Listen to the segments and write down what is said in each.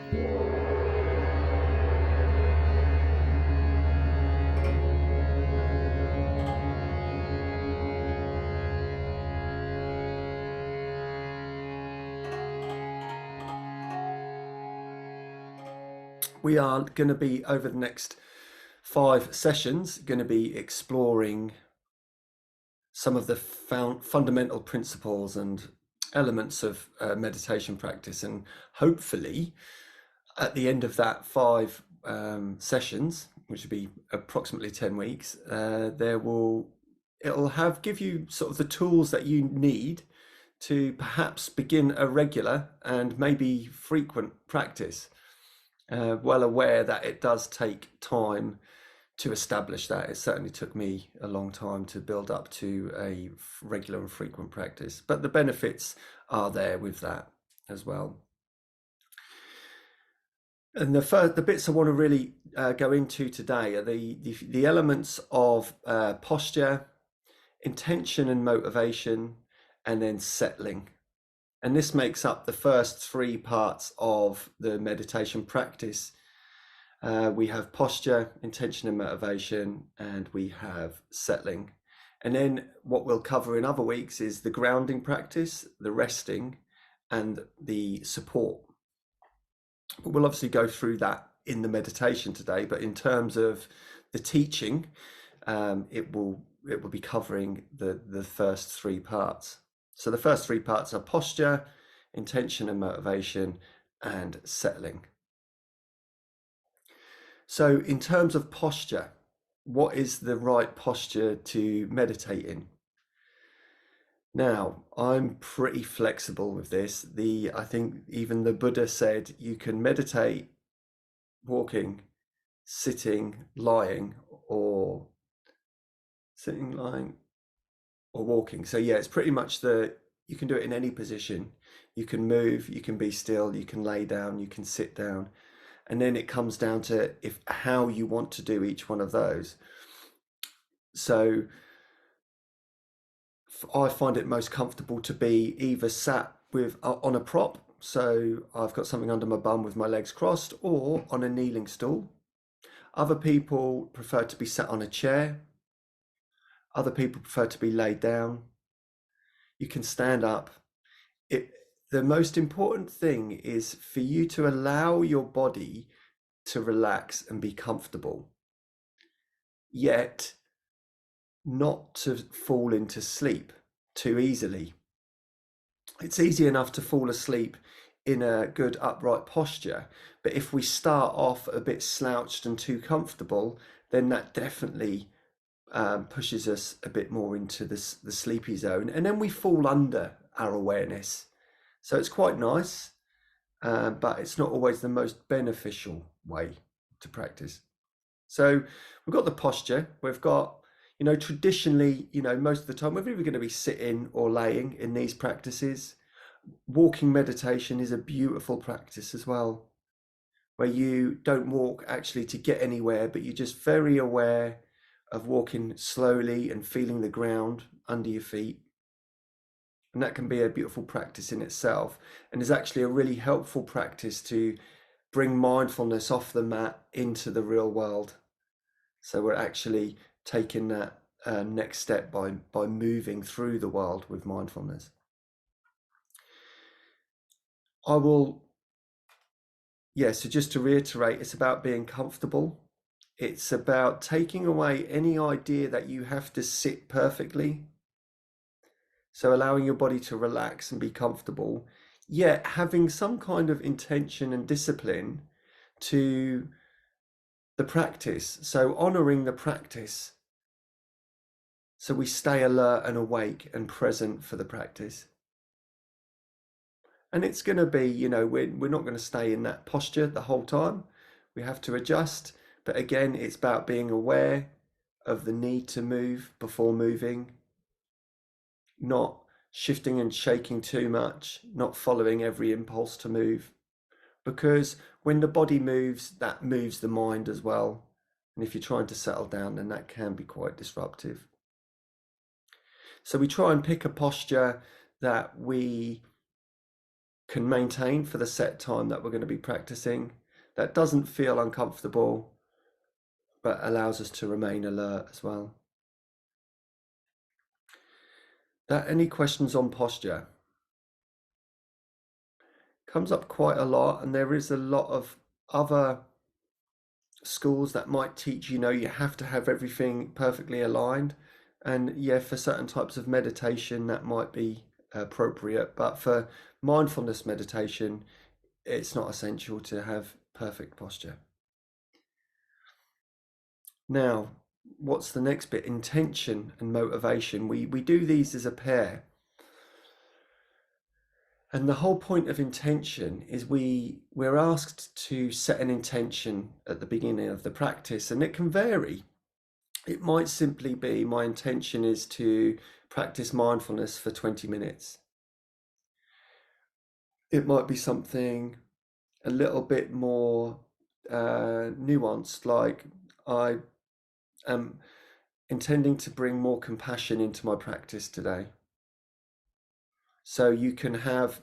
We are going to be, over the next 5 sessions, going to be exploring some of the fundamental principles and elements of meditation practice, and hopefully at the end of that 5 sessions, which will be approximately 10 weeks, it'll give you sort of the tools that you need to perhaps begin a regular and maybe frequent practice. Well aware that it does take time to establish that. It certainly took me a long time to build up to a regular and frequent practice, but the benefits are there with that as well. And the bits I want to really go into today are the elements of posture, intention and motivation, and then settling. And this makes up the first 3 parts of the meditation practice. We have posture, intention and motivation, and we have settling. And then what we'll cover in other weeks is the grounding practice, the resting, and the support. But we'll obviously go through that in the meditation today, but in terms of the teaching, it will be covering the first 3 parts. So the first 3 parts are posture, intention and motivation, and settling. So in terms of posture, what is the right posture to meditate in? Now, I'm pretty flexible with this. I think even the Buddha said you can meditate walking, sitting, lying, or walking. So yeah, it's pretty much you can do it in any position. You can move, you can be still, you can lay down, you can sit down. And then it comes down to how you want to do each one of those. So I find it most comfortable to be either sat on a prop. So I've got something under my bum with my legs crossed, or on a kneeling stool. Other people prefer to be sat on a chair. Other people prefer to be laid down. You can stand up. The most important thing is for you to allow your body to relax and be comfortable, yet not to fall into sleep too easily. It's easy enough to fall asleep in a good upright posture, but if we start off a bit slouched and too comfortable, then that definitely pushes us a bit more into the sleepy zone, and then we fall under our awareness. So it's quite nice, but it's not always the most beneficial way to practice. So we've got the posture. We've got, traditionally, most of the time, we're either going to be sitting or laying in these practices. Walking meditation is a beautiful practice as well, where you don't walk actually to get anywhere, but you're just very aware of walking slowly and feeling the ground under your feet. And that can be a beautiful practice in itself, and is actually a really helpful practice to bring mindfulness off the mat into the real world. So we're actually taking that next step by moving through the world with mindfulness. So just to reiterate, it's about being comfortable. It's about taking away any idea that you have to sit perfectly. So allowing your body to relax and be comfortable, yet having some kind of intention and discipline to the practice. So honoring the practice. So we stay alert and awake and present for the practice. And it's going to be, we're not going to stay in that posture the whole time. We have to adjust. But again, it's about being aware of the need to move before moving, not shifting and shaking too much, not following every impulse to move. Because when the body moves, that moves the mind as well. And if you're trying to settle down, then that can be quite disruptive. So we try and pick a posture that we can maintain for the set time that we're going to be practicing, that doesn't feel uncomfortable, but allows us to remain alert as well. Any questions on posture? Comes up quite a lot, and there is a lot of other schools that might teach, you have to have everything perfectly aligned. And yeah, for certain types of meditation, that might be appropriate. But for mindfulness meditation, it's not essential to have perfect posture. Now, what's the next bit? Intention and motivation. We do these as a pair. And the whole point of intention is we're asked to set an intention at the beginning of the practice, and it can vary. It might simply be, my intention is to practice mindfulness for 20 minutes. It might be something a little bit more nuanced, like I am intending to bring more compassion into my practice today. So you can have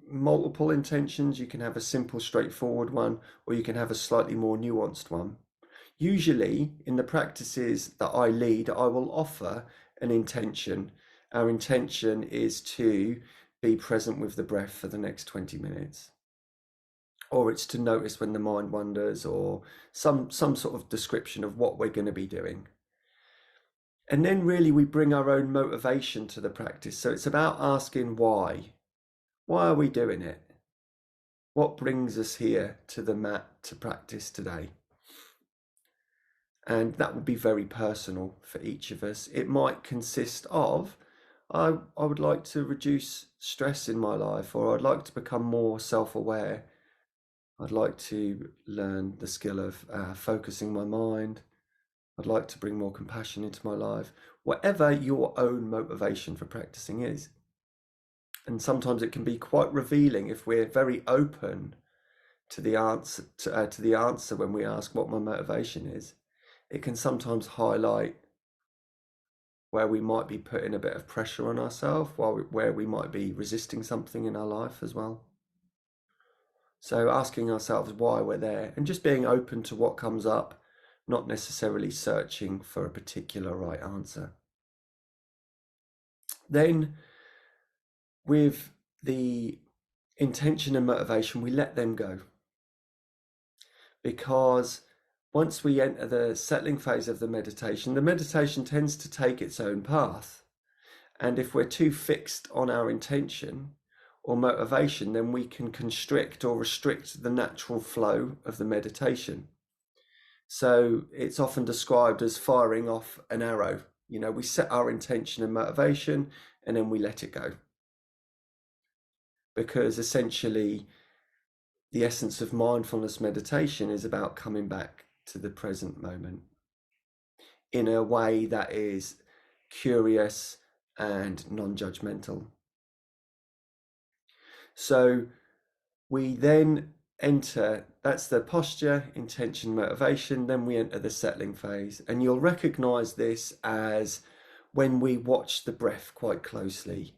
multiple intentions, you can have a simple, straightforward one, or you can have a slightly more nuanced one. Usually, in the practices that I lead, I will offer an intention. Our intention is to be present with the breath for the next 20 minutes. Or it's to notice when the mind wanders, or some sort of description of what we're going to be doing. And then really we bring our own motivation to the practice. So it's about asking why. Why are we doing it? What brings us here to the mat to practice today? And that would be very personal for each of us. It might consist of, I would like to reduce stress in my life, or I'd like to become more self-aware. I'd like to learn the skill of focusing my mind. I'd like to bring more compassion into my life. Whatever your own motivation for practicing is. And sometimes it can be quite revealing if we're very open to the answer when we ask what my motivation is. It can sometimes highlight where we might be putting a bit of pressure on ourselves, where we might be resisting something in our life as well. So asking ourselves why we're there, and just being open to what comes up, not necessarily searching for a particular right answer. Then with the intention and motivation, we let them go. Because once we enter the settling phase of the meditation tends to take its own path. And if we're too fixed on our intention or motivation, then we can constrict or restrict the natural flow of the meditation. So it's often described as firing off an arrow. We set our intention and motivation, and then we let it go. Because essentially, the essence of mindfulness meditation is about coming back to the present moment in a way that is curious and non-judgmental. So we then enter, that's the posture, intention, motivation, then we enter the settling phase. And you'll recognize this as when we watch the breath quite closely.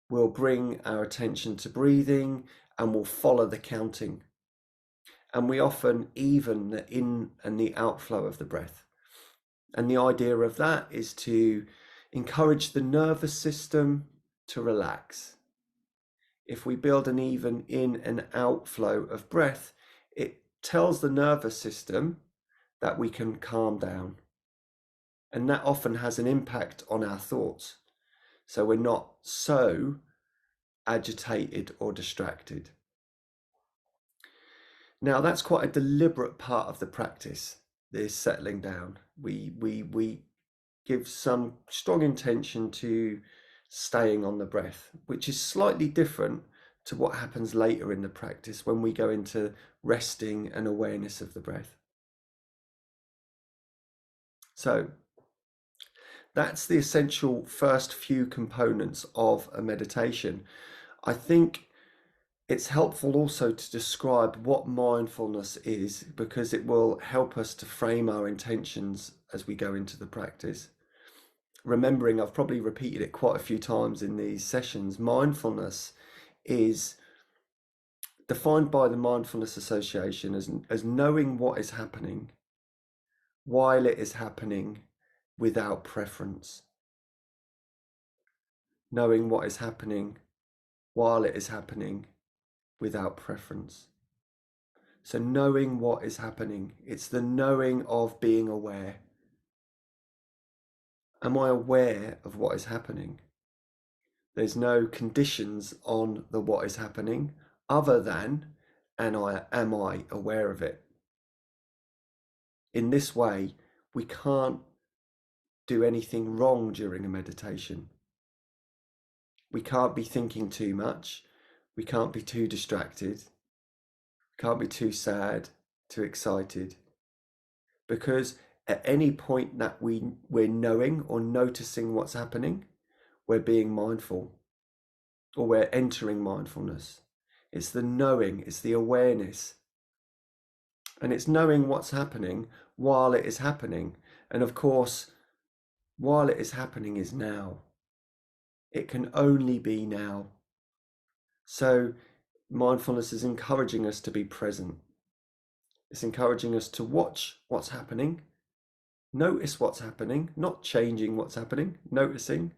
We'll bring our attention to breathing and we'll follow the counting. And we often even the in and the outflow of the breath. And the idea of that is to encourage the nervous system to relax. If we build an even in and outflow of breath, it tells the nervous system that we can calm down. And that often has an impact on our thoughts. So we're not so agitated or distracted. Now that's quite a deliberate part of the practice, this settling down. We give some strong intention to staying on the breath, which is slightly different to what happens later in the practice when we go into resting and awareness of the breath. So that's the essential first few components of a meditation. I think it's helpful also to describe what mindfulness is, because it will help us to frame our intentions as we go into the practice. Remembering, I've probably repeated it quite a few times in these sessions, mindfulness is defined by the Mindfulness Association as knowing what is happening while it is happening without preference. Knowing what is happening while it is happening without preference. So knowing what is happening, it's the knowing of being aware. Am I aware of what is happening? There's no conditions on the what is happening other than, am I aware of it? In this way, we can't do anything wrong during a meditation. We can't be thinking too much. We can't be too distracted. Can't be too sad, too excited. Because at any point that we're knowing or noticing what's happening, we're being mindful or we're entering mindfulness. It's the knowing, it's the awareness. And it's knowing what's happening while it is happening. And of course, while it is happening is now. It can only be now. So mindfulness is encouraging us to be present. It's encouraging us to watch what's happening, notice what's happening, not changing what's happening, noticing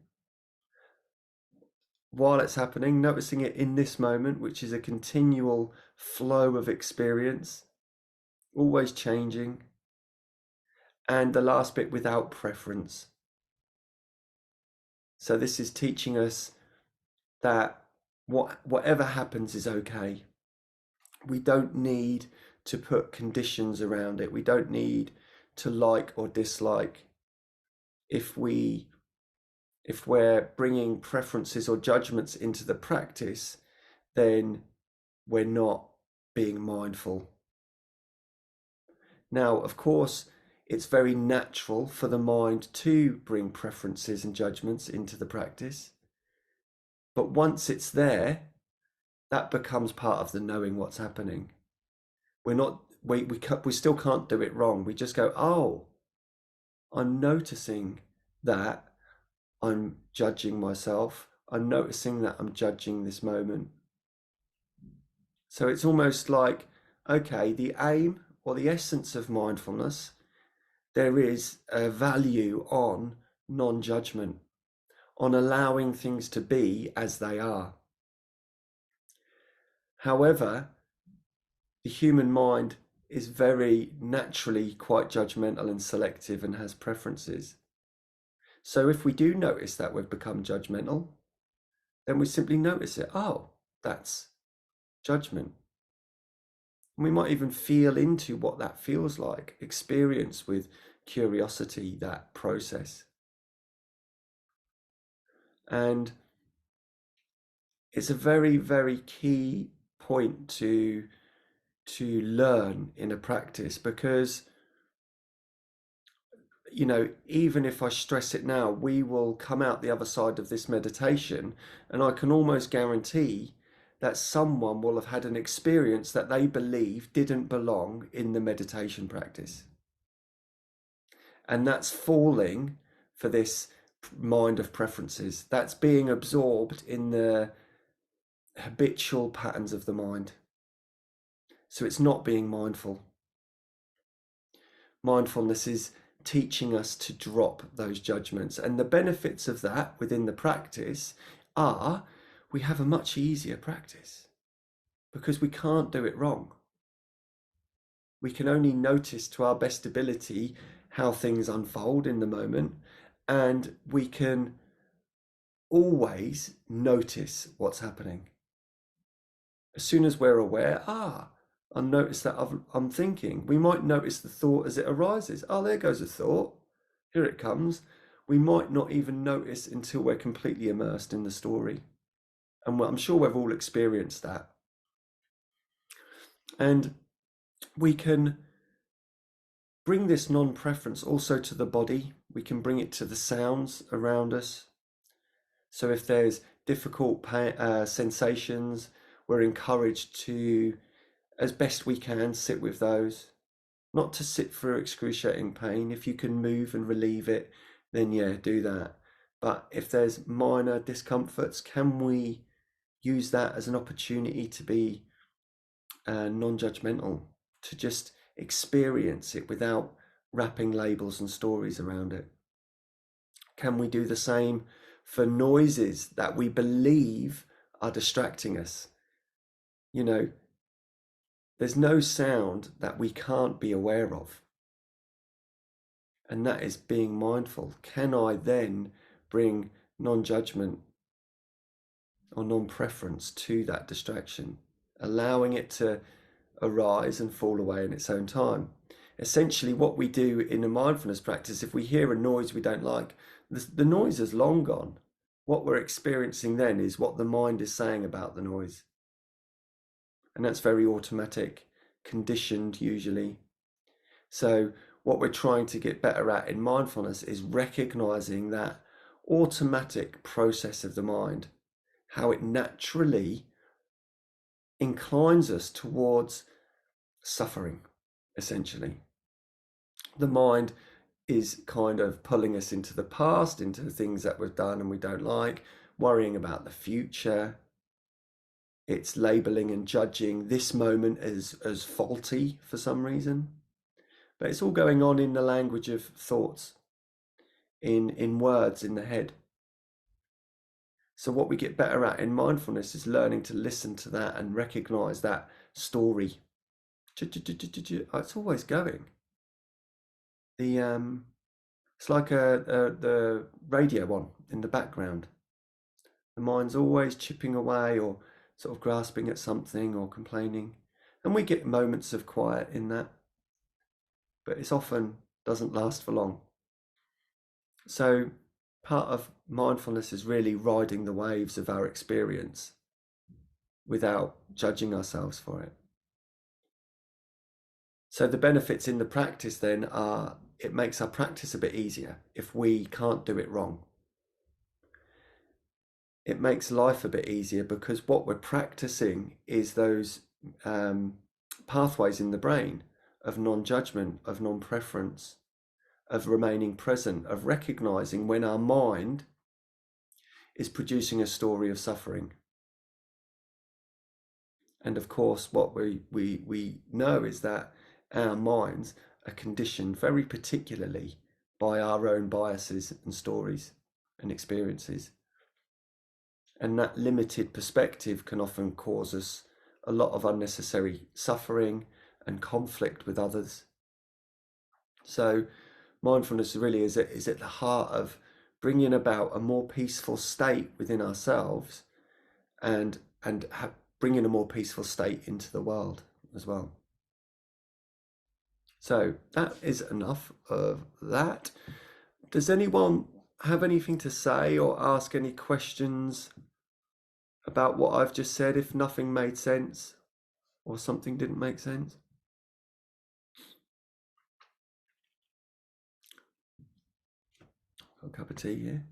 while it's happening, noticing it in this moment, which is a continual flow of experience, always changing. And the last bit, without preference. So this is teaching us that whatever happens is okay. We don't need to put conditions around it. We don't need to like or dislike. If we're bringing preferences or judgments into the practice, then we're not being mindful. Now, of course, it's very natural for the mind to bring preferences and judgments into the practice. But once it's there, that becomes part of the knowing what's happening. We still can't do it wrong. We just go, oh, I'm noticing that I'm judging myself. I'm noticing that I'm judging this moment. So it's almost like, okay, the aim or the essence of mindfulness, there is a value on non-judgment, on allowing things to be as they are. However, the human mind is very naturally quite judgmental and selective and has preferences. So if we do notice that we've become judgmental, then we simply notice it. Oh, that's judgment. And we might even feel into what that feels like, experience with curiosity that process. And it's a very, very key point to learn in a practice, because even if I stress it now, we will come out the other side of this meditation, and I can almost guarantee that someone will have had an experience that they believe didn't belong in the meditation practice. And that's falling for this mind of preferences. That's being absorbed in the habitual patterns of the mind. So it's not being mindful. Mindfulness is teaching us to drop those judgments. And the benefits of that within the practice are we have a much easier practice because we can't do it wrong. We can only notice to our best ability how things unfold in the moment, and we can always notice what's happening. As soon as we're aware, I notice that I'm thinking. We might notice the thought as it arises. Oh, there goes a thought. Here it comes. We might not even notice until we're completely immersed in the story. And I'm sure we've all experienced that. And we can bring this non-preference also to the body. We can bring it to the sounds around us. So if there's difficult sensations, we're encouraged to, as best we can, sit with those. Not to sit through excruciating pain. If you can move and relieve it, then yeah, do that. But if there's minor discomforts, can we use that as an opportunity to be non-judgmental, to just experience it without wrapping labels and stories around it? Can we do the same for noises that we believe are distracting us? You know, there's no sound that we can't be aware of. And that is being mindful. Can I then bring non-judgment or non-preference to that distraction, allowing it to arise and fall away in its own time? Essentially, what we do in a mindfulness practice, if we hear a noise we don't like, the noise is long gone. What we're experiencing then is what the mind is saying about the noise. And that's very automatic, conditioned usually. So what we're trying to get better at in mindfulness is recognizing that automatic process of the mind, how it naturally inclines us towards suffering, essentially. The mind is kind of pulling us into the past, into the things that we've done and we don't like, worrying about the future. It's labeling and judging this moment as faulty for some reason. But it's all going on in the language of thoughts, in words in the head. So what we get better at in mindfulness is learning to listen to that and recognize that story. It's always going. It's like the radio on in the background. The mind's always chipping away or sort of grasping at something or complaining. And we get moments of quiet in that, but it often doesn't last for long. So part of mindfulness is really riding the waves of our experience without judging ourselves for it. So the benefits in the practice then are it makes our practice a bit easier if we can't do it wrong. It makes life a bit easier because what we're practicing is those pathways in the brain of non-judgment, of non-preference, of remaining present, of recognizing when our mind is producing a story of suffering. And of course, what we know is that our minds are conditioned very particularly by our own biases and stories and experiences. And that limited perspective can often cause us a lot of unnecessary suffering and conflict with others. So mindfulness really is at the heart of bringing about a more peaceful state within ourselves and bringing a more peaceful state into the world as well. So that is enough of that. Does anyone have anything to say or ask any questions about what I've just said if nothing made sense or something didn't make sense? Got a cup of tea here.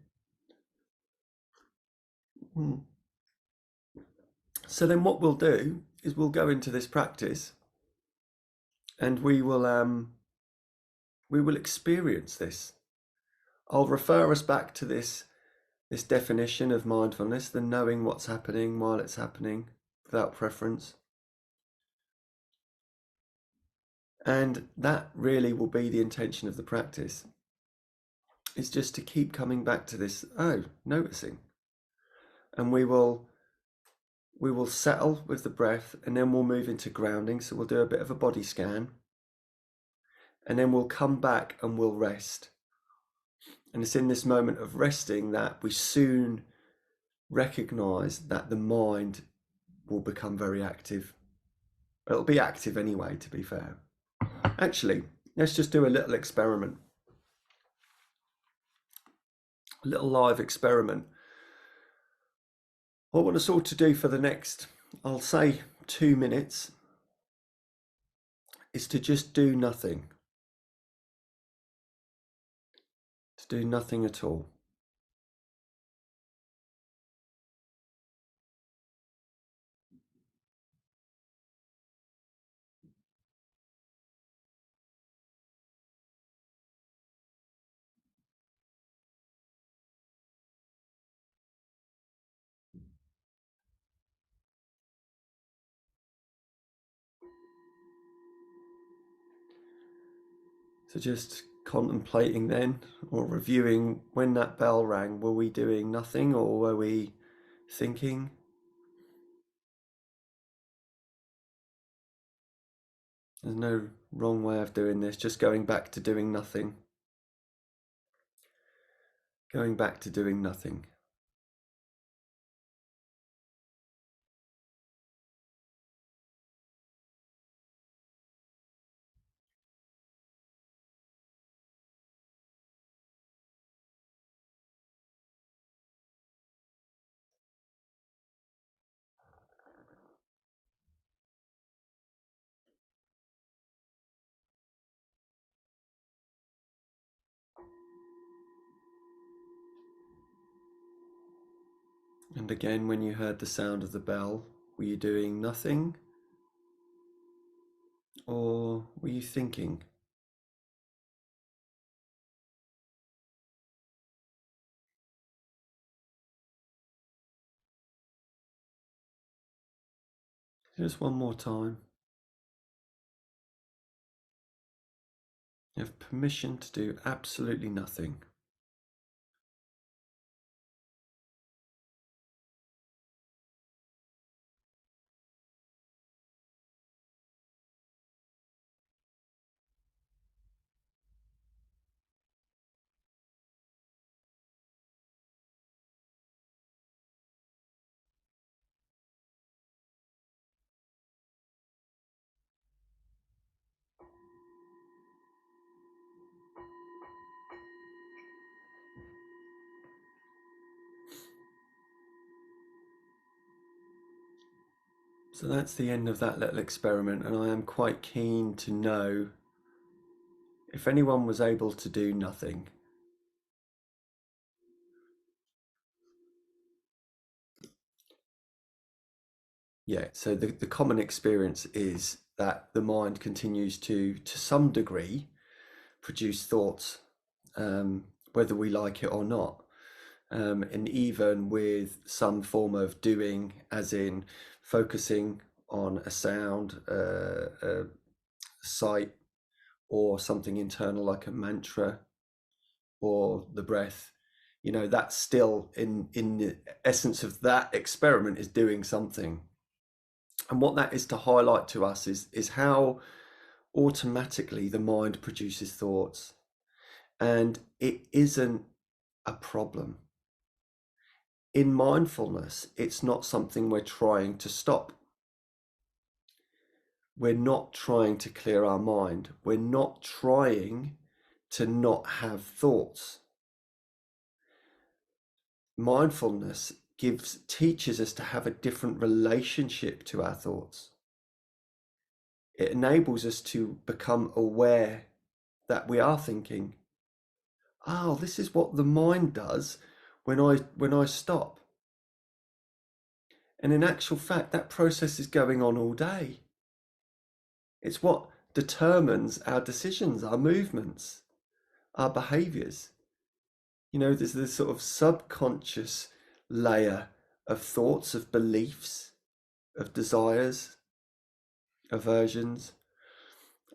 So then what we'll do is we'll go into this practice and we will experience this. I'll refer us back to this definition of mindfulness, the knowing what's happening while it's happening without preference. And that really will be the intention of the practice. It's just to keep coming back to this, noticing. And we will settle with the breath and then we'll move into grounding. So we'll do a bit of a body scan and then we'll come back and we'll rest. And it's in this moment of resting that we soon recognize that the mind will become very active. It'll be active anyway, to be fair. Actually, let's just do a little experiment. A little live experiment. What I want us all to do for the next, I'll say 2 minutes, is to just do nothing. To do nothing at all. So just contemplating then, or reviewing when that bell rang, were we doing nothing or were we thinking? There's no wrong way of doing this, just going back to doing nothing. Going back to doing nothing. And again, when you heard the sound of the bell, were you doing nothing or were you thinking? Just one more time. You have permission to do absolutely nothing. So that's the end of that little experiment, and I am quite keen to know if anyone was able to do nothing. Yeah, so the common experience is that the mind continues to some degree, produce thoughts, whether we like it or not. And even with some form of doing, as in focusing on a sound, a sight, or something internal like a mantra or the breath, that's still in the essence of that experiment is doing something. And what that is to highlight to us is how automatically the mind produces thoughts, and it isn't a problem. In mindfulness, it's not something we're trying to stop. We're not trying to clear our mind. We're not trying to not have thoughts. Mindfulness teaches us to have a different relationship to our thoughts. It enables us to become aware that we are thinking. Oh, this is what the mind does when I stop. And in actual fact, that process is going on all day. It's what determines our decisions, our movements, our behaviors. There's this sort of subconscious layer of thoughts, of beliefs, of desires, aversions.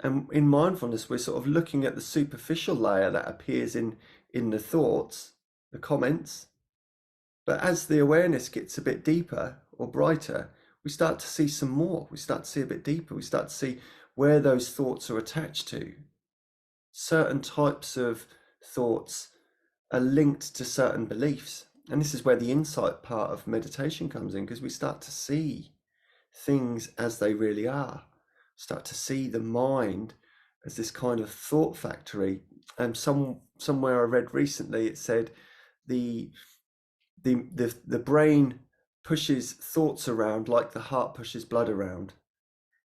And in mindfulness, we're sort of looking at the superficial layer that appears in the thoughts, the comments. But as the awareness gets a bit deeper or brighter, we start to see some more. We start to see a bit deeper. We start to see where those thoughts are attached to. Certain types of thoughts are linked to certain beliefs. And this is where the insight part of meditation comes in, because we start to see things as they really are. Start to see the mind as this kind of thought factory. And somewhere I read recently, it said the brain pushes thoughts around like the heart pushes blood around.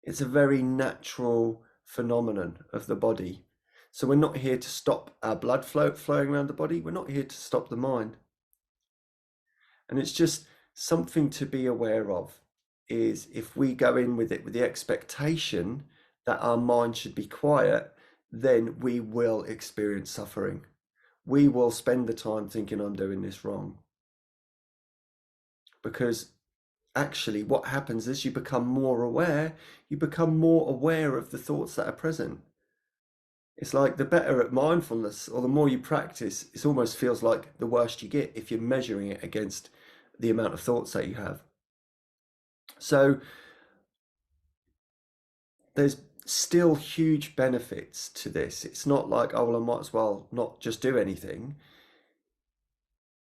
It's a very natural phenomenon of the body. So we're not here to stop our blood flowing around the body. We're not here to stop the mind. And it's just something to be aware of, is if we go in with it with the expectation that our mind should be quiet, then we will experience suffering. We will spend the time thinking I'm doing this wrong. Because actually what happens is you become more aware of the thoughts that are present. It's like the better at mindfulness or the more you practice, it almost feels like the worse you get if you're measuring it against the amount of thoughts that you have. So there's still huge benefits to this. It's not like, oh, well, I might as well not just do anything.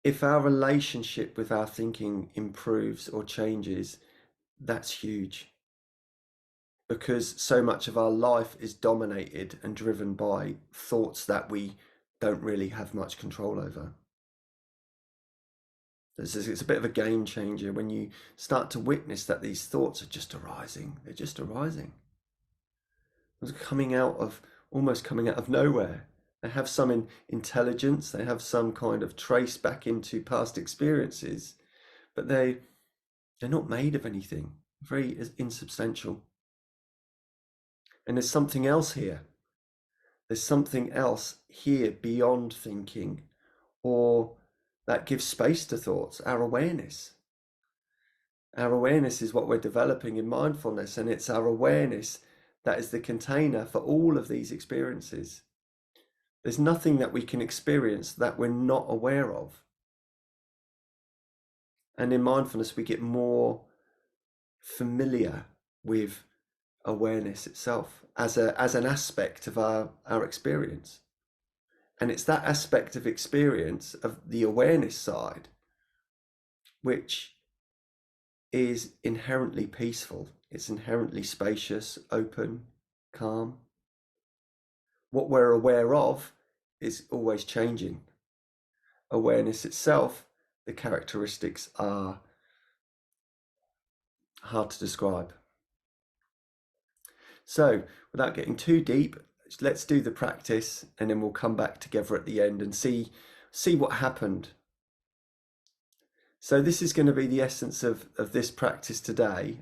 If our relationship with our thinking improves or changes, that's huge, because so much of our life is dominated and driven by thoughts that we don't really have much control over. It's a bit of a game changer when you start to witness that these thoughts are just arising. They're just arising. It's coming out of almost coming out of nowhere. They have some intelligence. They have some kind of trace back into past experiences, but they're not made of anything. Very insubstantial. And there's something else here. There's something else here beyond thinking, or that gives space to thoughts, our awareness. Our awareness is what we're developing in mindfulness, and it's our awareness that is the container for all of these experiences. There's nothing that we can experience that we're not aware of. And in mindfulness, we get more familiar with awareness itself as an aspect of our experience. And it's that aspect of experience of the awareness side which is inherently peaceful. It's inherently spacious, open, calm. What we're aware of is always changing. Awareness itself, the characteristics are hard to describe. So, without getting too deep, let's do the practice, and then we'll come back together at the end and see what happened. So this is going to be the essence of this practice today.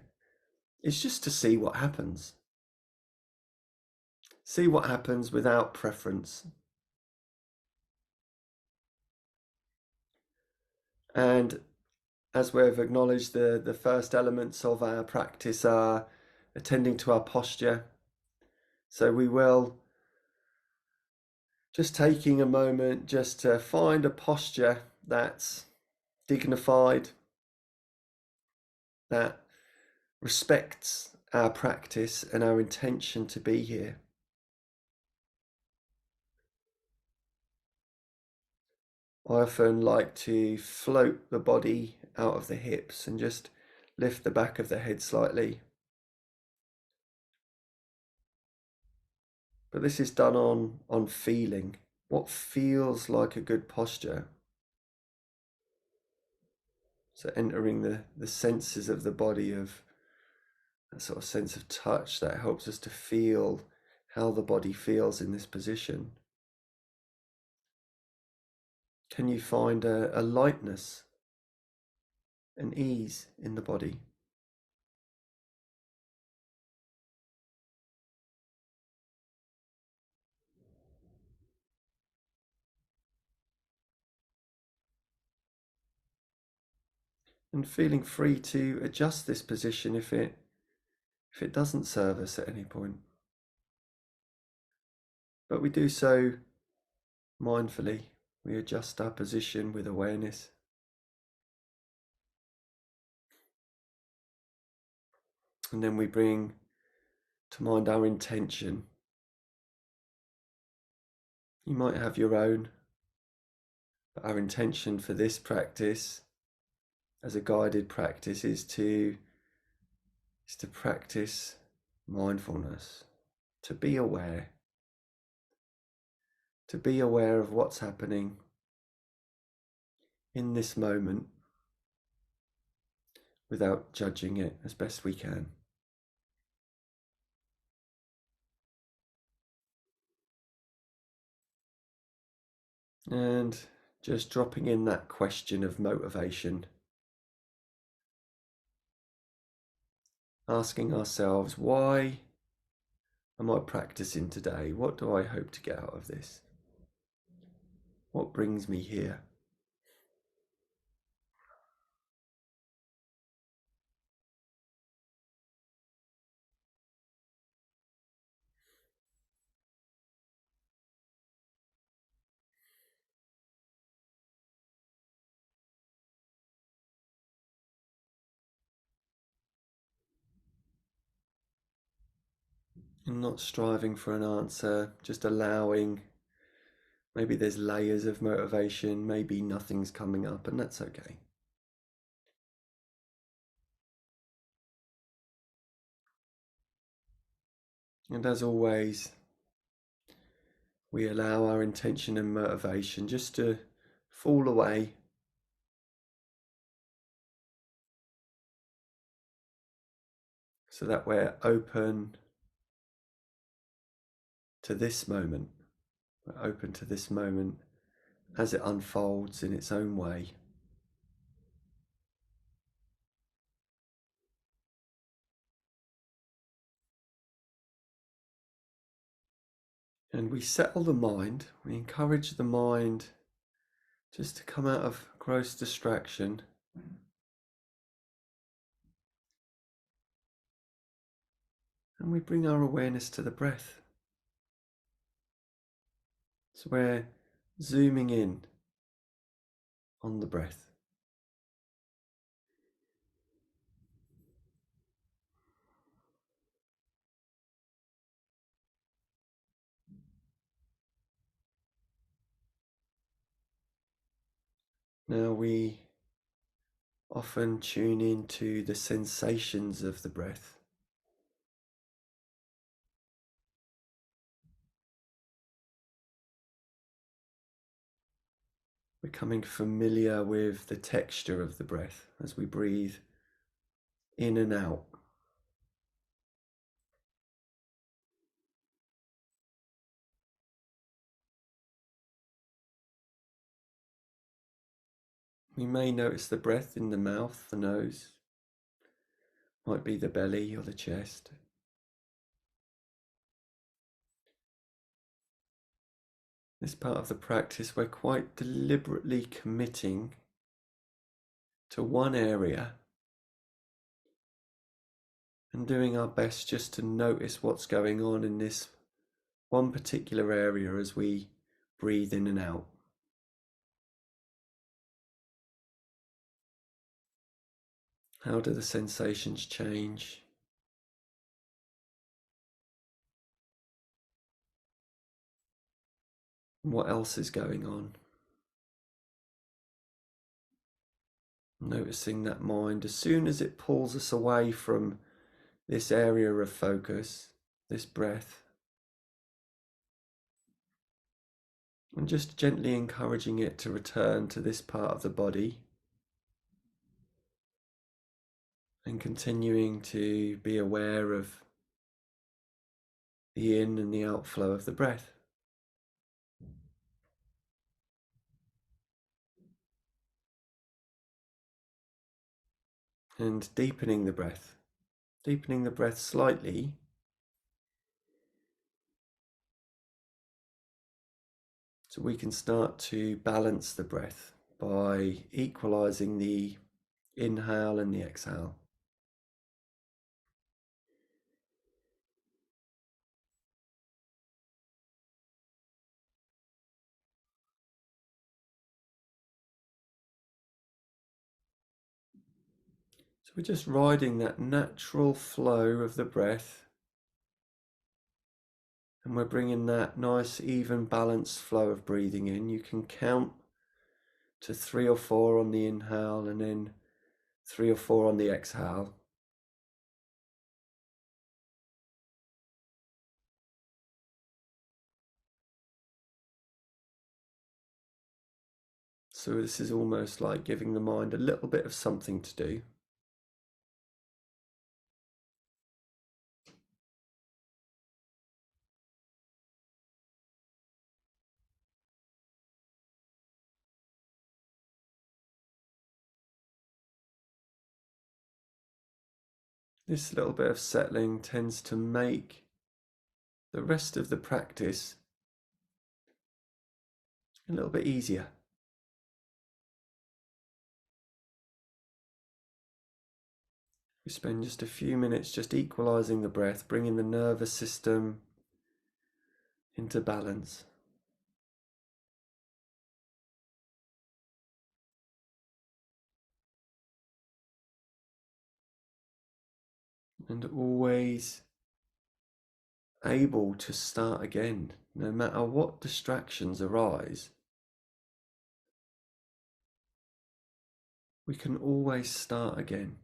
It's just to see what happens. See what happens without preference. And as we've acknowledged, the first elements of our practice are attending to our posture. So we will just taking a moment just to find a posture that's dignified, that respects our practice and our intention to be here. I often like to float the body out of the hips and just lift the back of the head slightly. But this is done on feeling. What feels like a good posture? So entering the senses of the body, of that sort of sense of touch that helps us to feel how the body feels in this position. Can you find a lightness, an ease in the body? And feeling free to adjust this position if it doesn't serve us at any point. But we do so mindfully. We adjust our position with awareness. And then we bring to mind our intention. You might have your own, but our intention for this practice, as a guided practice, is to practice mindfulness, to be aware of what's happening in this moment without judging it as best we can. And just dropping in that question of motivation, asking ourselves, why am I practicing today? What do I hope to get out of this? What brings me here? And not striving for an answer, just allowing. Maybe there's layers of motivation, maybe nothing's coming up, and that's okay. And as always, we allow our intention and motivation just to fall away, so that we're open to this moment. We're open to this moment as it unfolds in its own way. And we settle the mind, we encourage the mind just to come out of gross distraction. And we bring our awareness to the breath. So we're zooming in on the breath. Now we often tune into the sensations of the breath. Becoming familiar with the texture of the breath as we breathe in and out. We may notice the breath in the mouth, the nose, might be the belly or the chest. This part of the practice, we're quite deliberately committing to one area and doing our best just to notice what's going on in this one particular area as we breathe in and out. How do the sensations change? What else is going on? Noticing that mind, as soon as it pulls us away from this area of focus, this breath, and just gently encouraging it to return to this part of the body and continuing to be aware of the in and the outflow of the breath. And deepening the breath slightly, so we can start to balance the breath by equalizing the inhale and the exhale. So we're just riding that natural flow of the breath, and we're bringing that nice, even, balanced flow of breathing in. You can count to 3 or 4 on the inhale and then 3 or 4 on the exhale. So this is almost like giving the mind a little bit of something to do. This little bit of settling tends to make the rest of the practice a little bit easier. We spend just a few minutes just equalizing the breath, bringing the nervous system into balance. And always able to start again. No matter what distractions arise, we can always start again.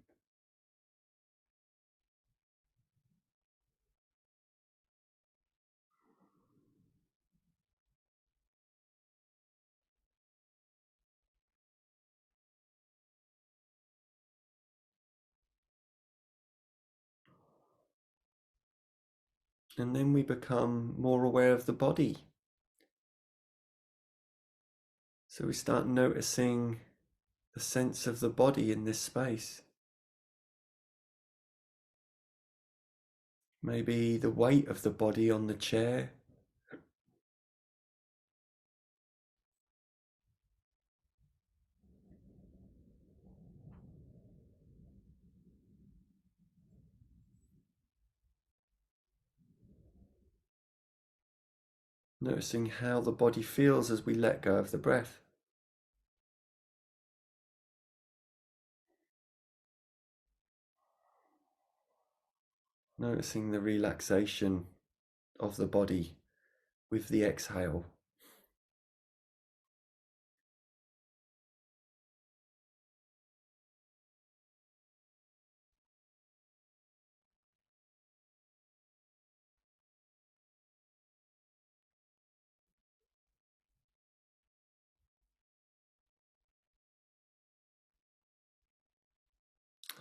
And then we become more aware of the body. So we start noticing the sense of the body in this space. Maybe the weight of the body on the chair. Noticing how the body feels as we let go of the breath. Noticing the relaxation of the body with the exhale.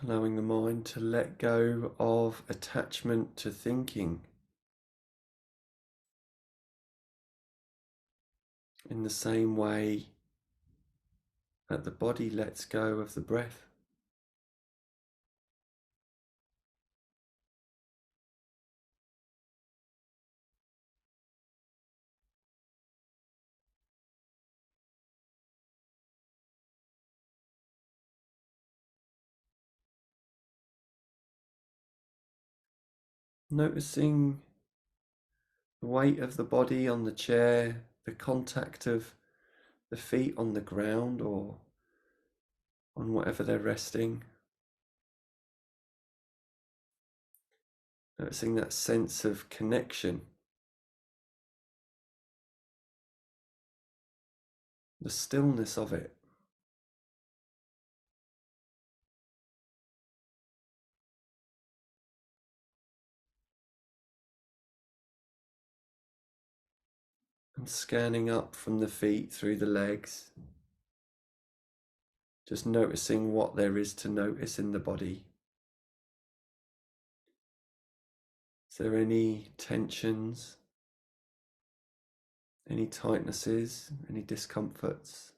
Allowing the mind to let go of attachment to thinking in the same way that the body lets go of the breath. Noticing the weight of the body on the chair, the contact of the feet on the ground or on whatever they're resting. Noticing that sense of connection, the stillness of it. And scanning up from the feet through the legs, just noticing what there is to notice in the body. Is there any tensions, any tightnesses, any discomforts?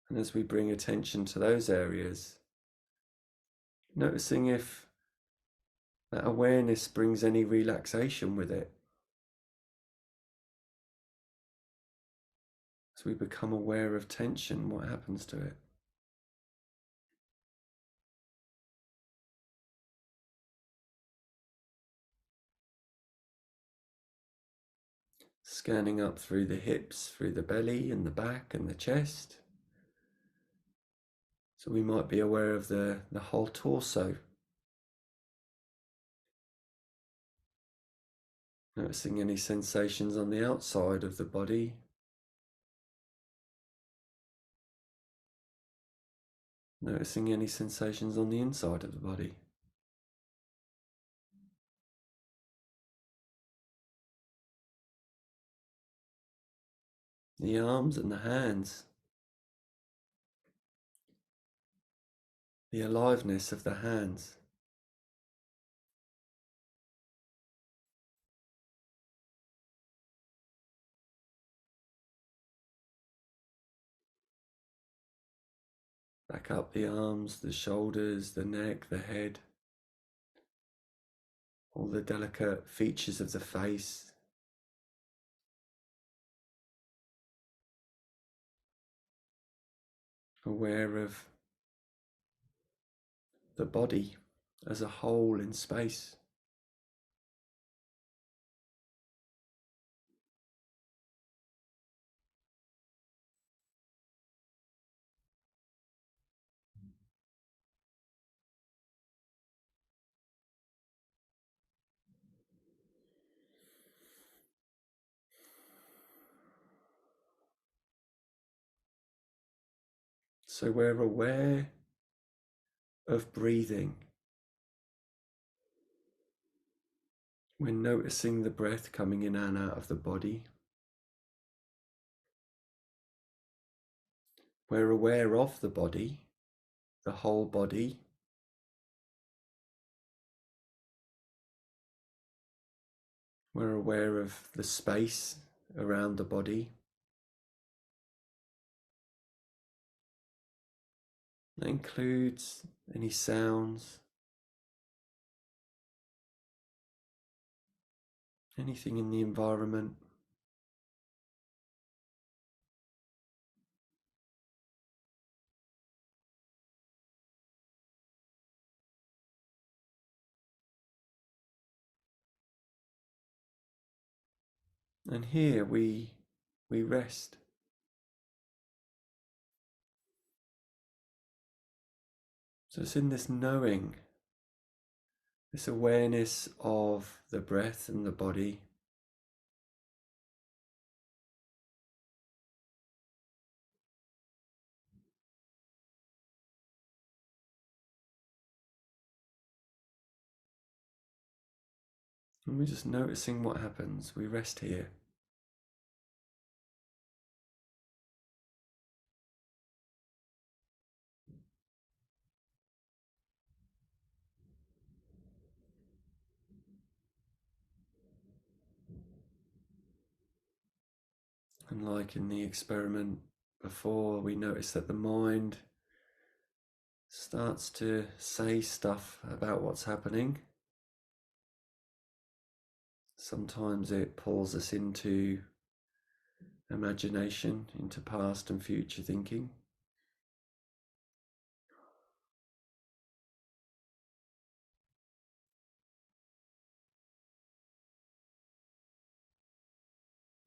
And as we bring attention to those areas, noticing if that awareness brings any relaxation with it. As we become aware of tension, what happens to it? Scanning up through the hips, through the belly and the back and the chest. So we might be aware of the whole torso. Noticing any sensations on the outside of the body. Noticing any sensations on the inside of the body. The arms and the hands. The aliveness of the hands. Back up the arms, the shoulders, the neck, the head. All the delicate features of the face. Aware of the body as a whole in space. So we're aware of breathing. We're noticing the breath coming in and out of the body. We're aware of the body, the whole body. We're aware of the space around the body. That includes any sounds, anything in the environment. And here we rest. So it's in this knowing, this awareness of the breath and the body. And we're just noticing what happens. We rest here. And like in the experiment before, we notice that the mind starts to say stuff about what's happening. Sometimes it pulls us into imagination, into past and future thinking.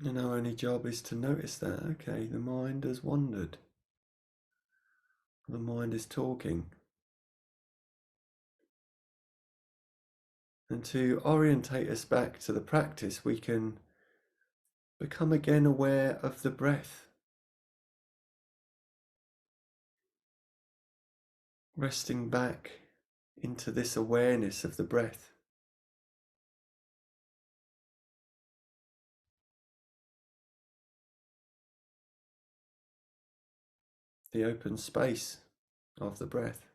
And our only job is to notice that, okay, the mind has wandered. The mind is talking. And to orientate us back to the practice, we can become again aware of the breath. Resting back into this awareness of the breath. The open space of the breath.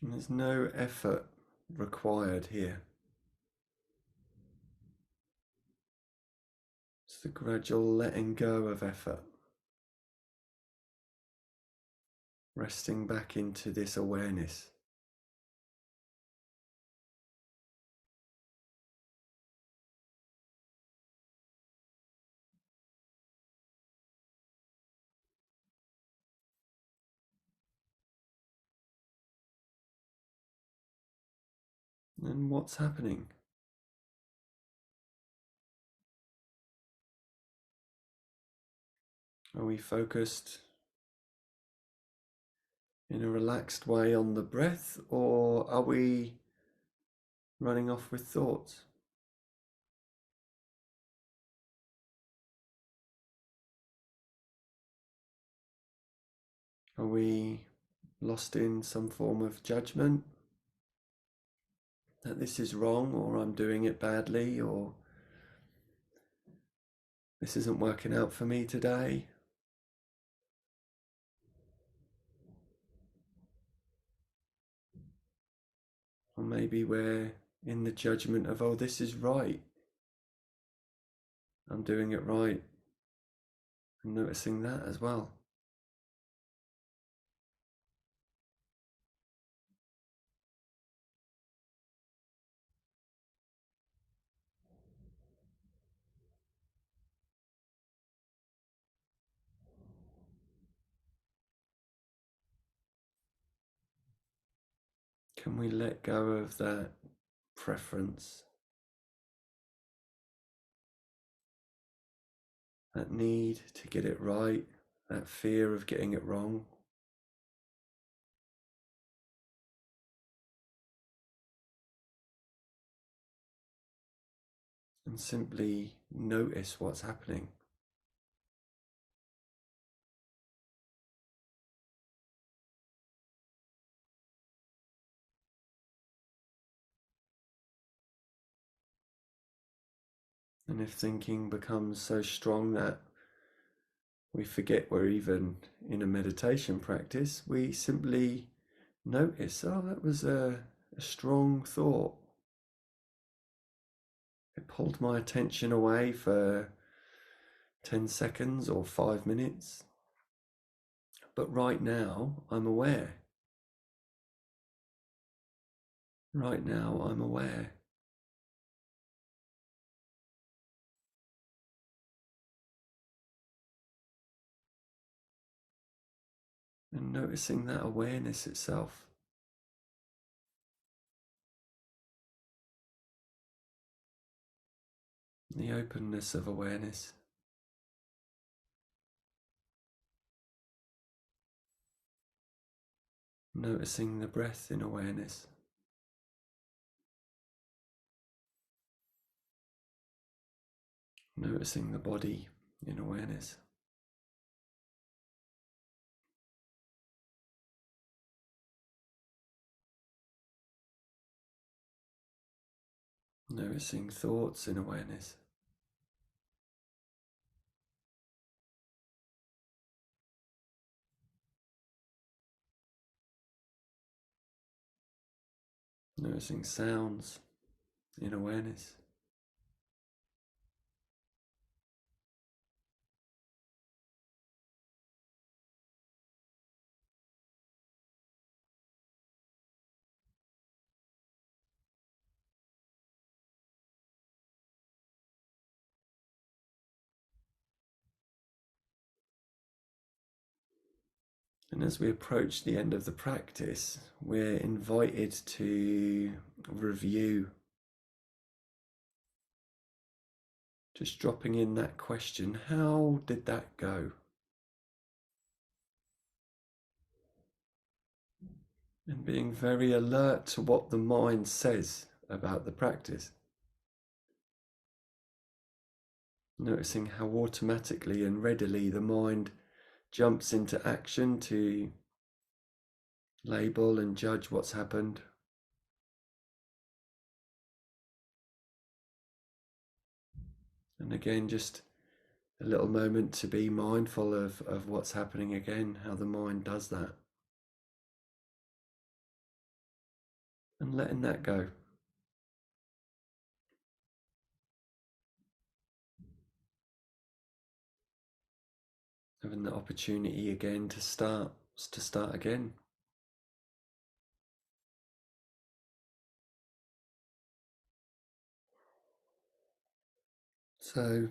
And there's no effort required here. It's the gradual letting go of effort. Resting back into this awareness. And what's happening? Are we focused in a relaxed way on the breath, or are we running off with thoughts? Are we lost in some form of judgment that this is wrong, or I'm doing it badly, or this isn't working out for me today? Or maybe we're in the judgment of, oh, this is right. I'm doing it right. And noticing that as well. Can we let go of that preference, that need to get it right, that fear of getting it wrong? And simply notice what's happening. And if thinking becomes so strong that we forget we're even in a meditation practice, we simply notice, oh, that was a strong thought. It pulled my attention away for 10 seconds or 5 minutes. But right now, I'm aware. Right now, I'm aware. And noticing that awareness itself. The openness of awareness. Noticing the breath in awareness. Noticing the body in awareness. Noticing thoughts in awareness. Noticing sounds in awareness. And as we approach the end of the practice, we're invited to review. Just dropping in that question, how did that go? And being very alert to what the mind says about the practice. Noticing how automatically and readily the mind jumps into action to label and judge what's happened. And again, just a little moment to be mindful of what's happening again, how the mind does that. And letting that go. Having the opportunity again to start again. So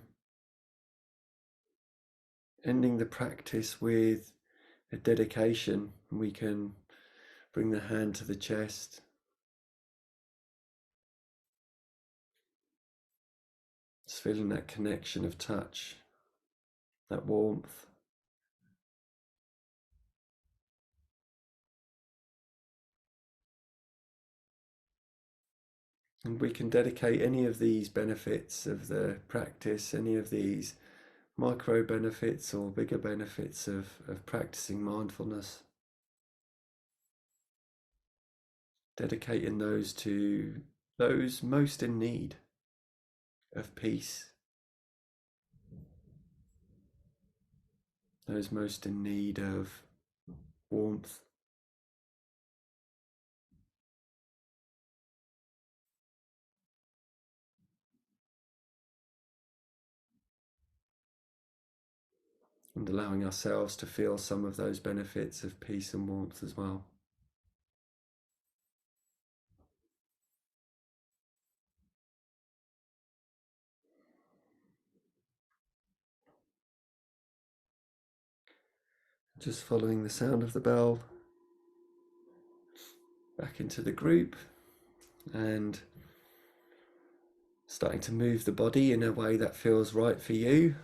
ending the practice with a dedication, we can bring the hand to the chest. Just feeling that connection of touch, that warmth. And we can dedicate any of these benefits of the practice, any of these micro benefits or bigger benefits of practicing mindfulness, dedicating those to those most in need of peace, those most in need of warmth, and allowing ourselves to feel some of those benefits of peace and warmth as well. Just following the sound of the bell, back into the group and starting to move the body in a way that feels right for you.